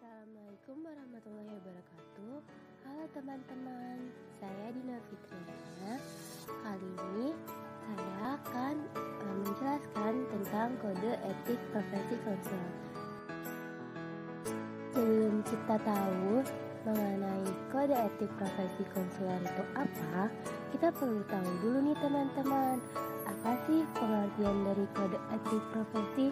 Assalamualaikum warahmatullahi wabarakatuh. Halo teman-teman, saya Dina Fitriana. Kali ini saya akan menjelaskan tentang kode etik profesi konselor. Sebelum kita tahu mengenai kode etik profesi konselor itu apa, kita perlu tahu dulu nih teman-teman, apa sih pengertian dari kode etik profesi?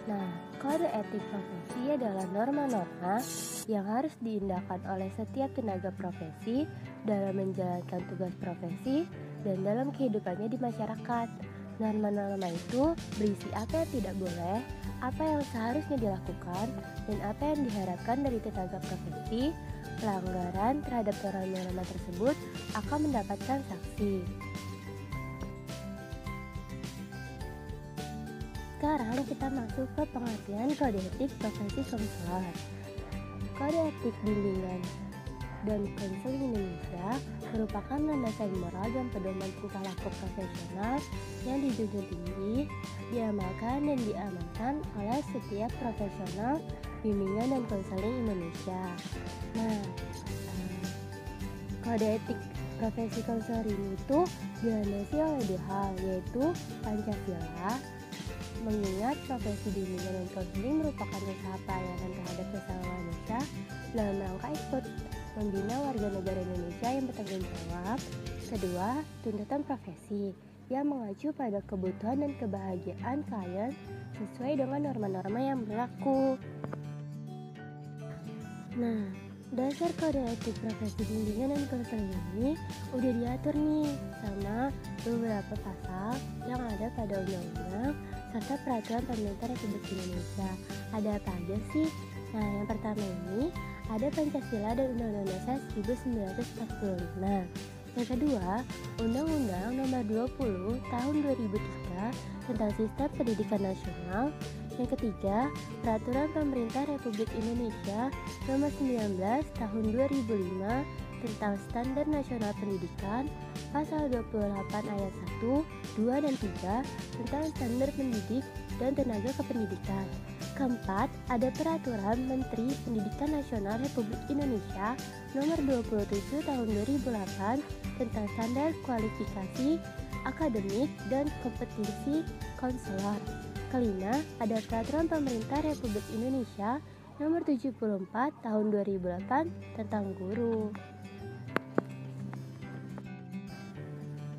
Nah, kode etik profesi adalah norma-norma yang harus diindahkan oleh setiap tenaga profesi dalam menjalankan tugas profesi dan dalam kehidupannya di masyarakat. Norma-norma itu berisi apa yang tidak boleh, apa yang seharusnya dilakukan, dan apa yang diharapkan dari tenaga profesi. Pelanggaran terhadap norma-norma tersebut akan mendapatkan sanksi. Sekarang kita masuk ke pengertian kode etik profesi konselor. Kode etik bimbingan dan konseling Indonesia merupakan landasan moral dan pedoman tingkah laku profesional yang dijunjung tinggi, diamalkan dan diamankan oleh setiap profesional bimbingan dan konseling Indonesia. Nah, kode etik profesi konselor ini tuh dilandasi oleh dua hal, yaitu Pancasila. Mengingat profesi bimbingan dan konseling merupakan usaha pelayanan terhadap sesama manusia dalam rangka ikut membina warga negara Indonesia yang bertanggung jawab. Kedua, tuntutan profesi yang mengacu pada kebutuhan dan kebahagiaan klien sesuai dengan norma-norma yang berlaku. Nah, dasar kode etik profesi bimbingan dan konseling ini udah diatur nih sama beberapa pasal yang ada pada undang-undang serta peraturan pemerintah Republik Indonesia. Ada apa aja sih? Nah, yang pertama ini ada Pancasila dan Undang-Undang Dasar 1945. Yang kedua, Undang-Undang Nomor 20 Tahun 2003 tentang Sistem Pendidikan Nasional. Yang ketiga, Peraturan Pemerintah Republik Indonesia Nomor 19 Tahun 2005 tentang Standar Nasional Pendidikan. Pasal 28 ayat 1, 2, dan 3 tentang standar pendidik dan tenaga kependidikan. Keempat, ada Peraturan Menteri Pendidikan Nasional Republik Indonesia Nomor 27 Tahun 2008 tentang standar kualifikasi akademik dan kompetensi konselor. Kelima, ada Peraturan Pemerintah Republik Indonesia Nomor 74 Tahun 2008 tentang guru.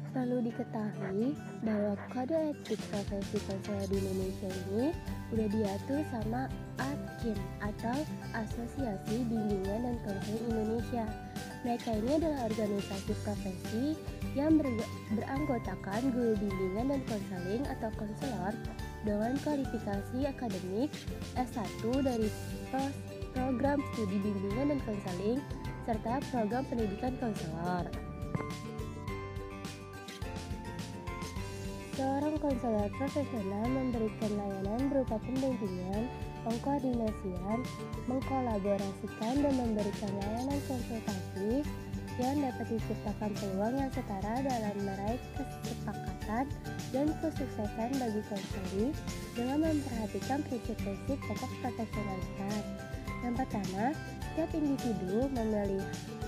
Perlu diketahui bahwa kode etik profesi konselor di Indonesia ini udah diatur sama AKIN atau Asosiasi Bimbingan dan Konseling Indonesia. Mereka ini adalah organisasi profesi yang beranggotakan guru bimbingan dan konseling atau konselor dengan kualifikasi akademik S1 dari program studi bimbingan dan konseling serta program pendidikan konselor. Seorang konselor profesional memberikan layanan berupa pendampingan, pengkoordinasian, mengkolaborasikan, dan memberikan layanan konsultasi yang dapat diciptakan peluang yang setara dalam meraih kesepakatan dan kesuksesan bagi konseli dengan memperhatikan prinsip-prinsip pokok profesionalitas. Yang pertama, setiap individu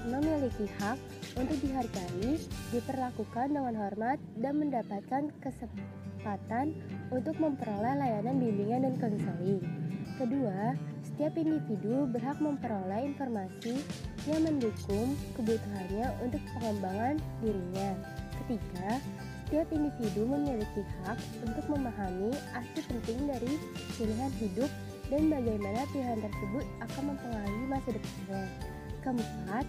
memiliki hak untuk dihargai, diperlakukan dengan hormat, dan mendapatkan kesempatan untuk memperoleh layanan bimbingan dan konseling. Kedua, setiap individu berhak memperoleh informasi yang mendukung kebutuhannya untuk pengembangan dirinya. Ketiga, setiap individu memiliki hak untuk memahami arti penting dari pilihan hidup dan bagaimana pilihan tersebut akan mempengaruhi masa depannya. Keempat,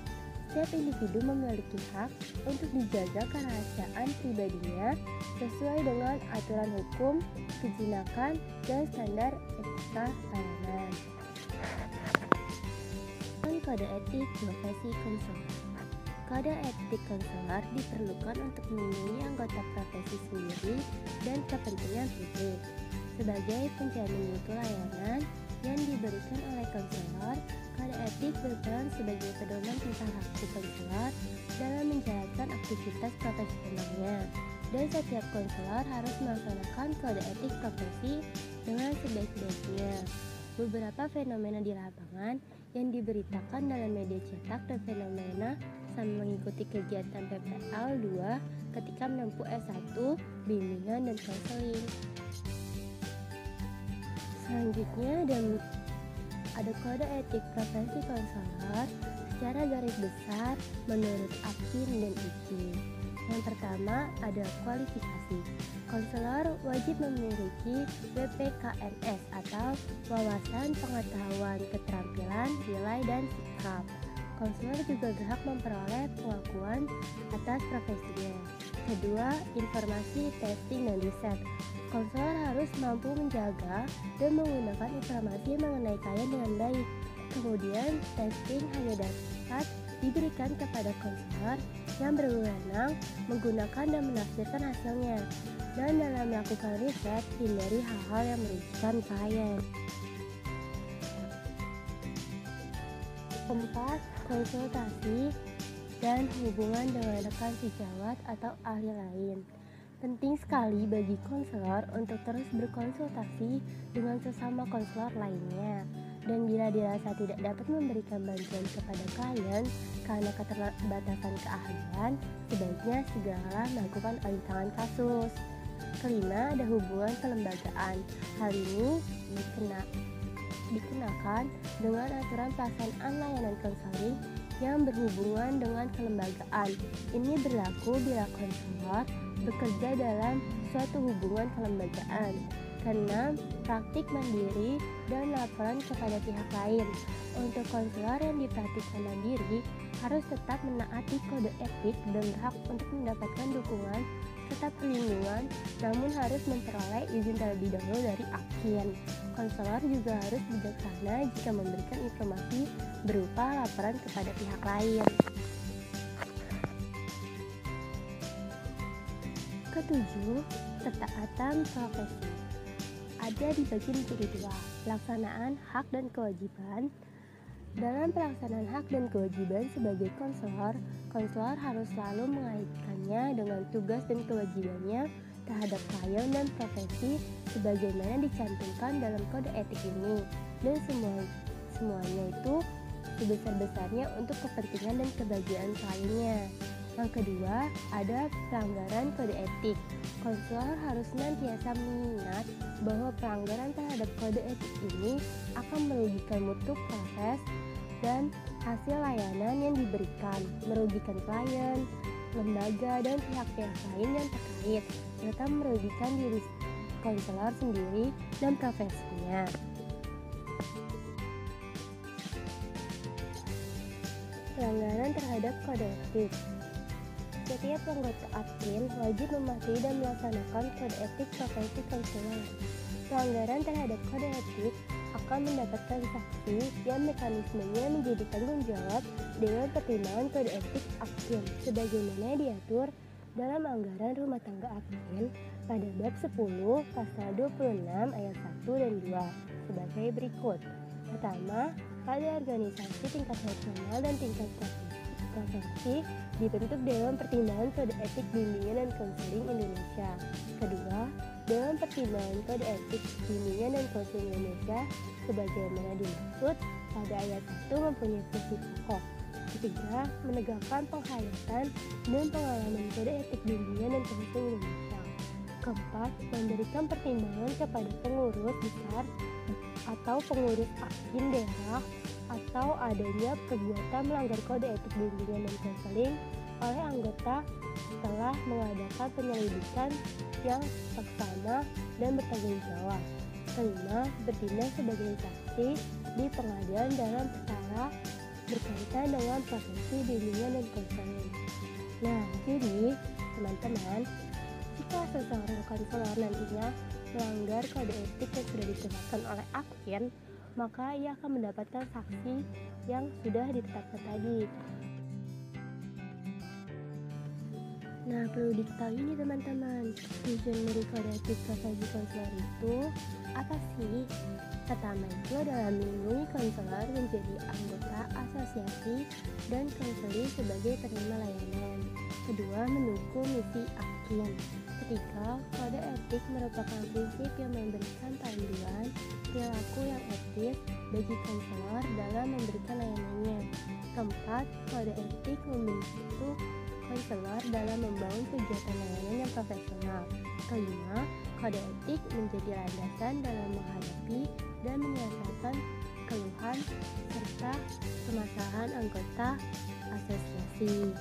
setiap individu memiliki hak untuk dijaga kerahasiaan pribadinya sesuai dengan aturan hukum, kejinakan, dan standar etika layanan. Kode etik profesi konselor. Kode etik konselor diperlukan untuk melindungi anggota profesi sendiri dan kepentingan publik. Sebagai penjamin mutu layanan yang diberikan oleh konselor, kode etik berperan sebagai pedoman tingkah laku konselor dalam menjalankan aktivitas profesionalnya, dan setiap konselor harus melaksanakan kode etik profesi dengan sebaik-baiknya. beberapa fenomena di lapangan yang diberitakan dalam media cetak dan fenomena sama mengikuti kegiatan PPL 2 ketika menempuh S1, bimbingan dan konseling. Selanjutnya ada kode etik profesi konselor secara garis besar menurut Akin dan Iki. Yang pertama ada kualifikasi. Konselor wajib memiliki WPKNS atau wawasan pengetahuan keterampilan, nilai, dan sikap. Konselor juga berhak memperoleh pengakuan atas profesinya. Kedua, informasi, testing, dan riset. Konselor harus mampu menjaga dan menggunakan informasi mengenai klien dengan baik. Kemudian, testing hanya dapat diberikan kepada konselor yang berwenang menggunakan dan menafsirkan hasilnya. Dan dalam melakukan riset, hindari hal-hal yang merugikan klien. Keempat, konsultasi dan hubungan dengan rekan sejawat atau ahli lain. Penting sekali bagi konselor untuk terus berkonsultasi dengan sesama konselor lainnya. Dan bila dirasa tidak dapat memberikan bantuan kepada klien karena keterbatasan keahlian, sebaiknya segera melakukan alih tangan kasus. Kelima, ada hubungan kelembagaan. Hal ini dikenakan dengan aturan pelaksanaan layanan konseling yang berhubungan dengan kelembagaan. Ini berlaku bila konselor bekerja dalam suatu hubungan kelembagaan. Keenam, praktik mandiri dan laporan kepada pihak lain. Untuk konselor yang dipraktikkan mandiri harus tetap menaati kode etik dan berhak untuk mendapatkan dukungan serta perlindungan, namun harus memperoleh izin terlebih dahulu dari Akin. Konselor juga harus bijaksana jika memberikan informasi berupa laporan kepada pihak lain. Ketujuh, ketaatan profesi. Ada dibagi menjadi dua, pelaksanaan hak dan kewajiban. Dalam pelaksanaan hak dan kewajiban sebagai konselor, konselor harus selalu mengaitkannya dengan tugas dan kewajibannya terhadap klien dan profesi sebagaimana dicantumkan dalam kode etik ini. Dan semuanya itu sebesar-besarnya untuk kepentingan dan kebahagiaan kliennya. Yang kedua, ada pelanggaran kode etik. Konselor harus senantiasa mengingat bahwa pelanggaran terhadap kode etik ini akan merugikan mutu proses dan hasil layanan yang diberikan, merugikan klien, lembaga, dan pihak-pihak lain yang terkait, serta merugikan diri konselor sendiri dan profesinya. Pelanggaran terhadap kode etik. Setiap anggota Akin wajib mematuhi dan melaksanakan kode etik profesi konselor. Pelanggaran terhadap kode etik akan mendapatkan sanksi yang mekanismenya menjadi tanggung jawab dengan pertimbangan kode etik Akin sebagaimana diatur dalam anggaran rumah tangga Akin pada bab 10 pasal 26 ayat 1 dan 2 sebagai berikut. Pertama, pada organisasi tingkat nasional dan tingkat provinsi dibentuk Dewan Pertimbangan Kode Etik Bimbingan dan Konseling Indonesia. Kedua, Dewan Pertimbangan Kode Etik Bimbingan dan Konseling Indonesia sebagaimana dimaksud pada ayat 1 mempunyai fungsi pokok. Ketiga, menegakkan penghayatan dan pengalaman kode etik bimbingan dan konseling Indonesia. Keempat, memberikan pertimbangan kepada pengurus besar atau pengurus Akin daerah atau adanya perbuatan melanggar kode etik bimbingan dan konseling oleh anggota setelah mengadakan penyelidikan yang seksama dan bertanggung jawab. Kelima, bertindak sebagai saksi di pengadilan dalam perkara berkaitan dengan profesi bimbingan dan konseling. Nah, jadi teman-teman, jika seseorang konselor nantinya melanggar kode etik yang sudah ditetapkan oleh Akin, maka ia akan mendapatkan sanksi yang sudah ditetapkan tadi. Nah, perlu diketahui nih teman-teman, tujuan dari kode etik profesi konselor itu apa sih? Pertama itu adalah melindungi konselor menjadi anggota asosiasi dan konseling sebagai penerima layanan. Kedua, mendukung misi Akin. Ketiga, kode etik merupakan prinsip yang memberikan panduan perilaku yang etis bagi konselor dalam memberikan layanannya. Keempat, kode etik membantu konselor dalam membangun kegiatan layanan yang profesional. Kelima, kode etik menjadi landasan dalam menghadapi dan menyelesaikan keluhan serta permasalahan anggota asosiasi.